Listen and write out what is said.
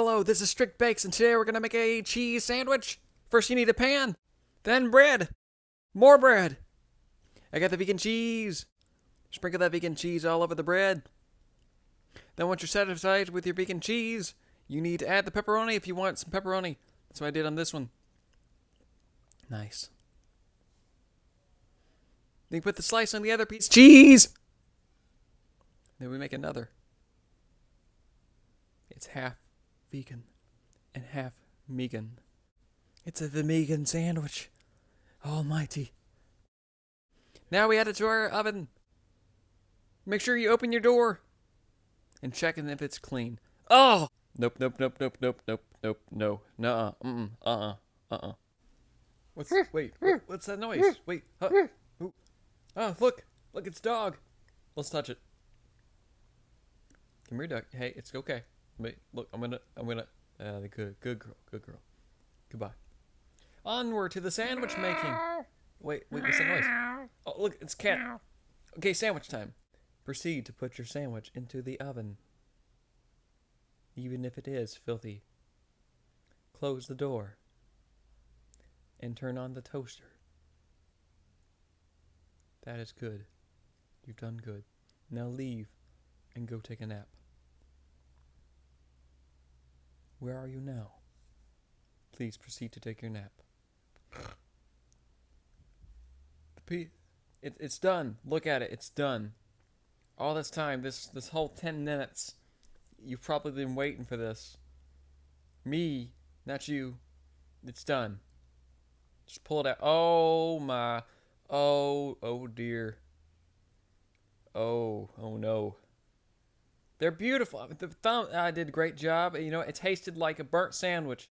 Hello, this is Strict Bakes, and today we're gonna make a cheese sandwich. First you need a pan, then bread, more bread. I got the vegan cheese. Sprinkle that vegan cheese all over the bread. Then once you're satisfied with your vegan cheese, you need to add the pepperoni if you want some pepperoni. That's what I did on this one. Nice. Then you put the slice on the other piece. Cheese! Then we make another. It's half vegan and half megan. It's a vegan sandwich. Almighty. Now we add it to our oven. Make sure you open your door and check if it's clean. Oh! Nope. No. Nuh-uh. What's that noise? Wait. Ooh. Oh, look, it's dog. Let's touch it. Come here, duck. Hey, it's okay. Wait, look, I'm gonna. Good girl. Goodbye. Onward to the sandwich making. Wait, what's that noise? Oh, look, it's cat. Okay, sandwich time. Proceed to put your sandwich into the oven, even if it is filthy. Close the door and turn on the toaster. That is good. You've done good. Now leave and go take a nap. Where are you now? Please proceed to take your nap. It's done. Look at it. It's done. All this time, this whole 10 minutes, you've probably been waiting for this. Me, not you. It's done. Just pull it out. Oh my. Oh dear. Oh no. They're beautiful. I did a great job. You know, it tasted like a burnt sandwich.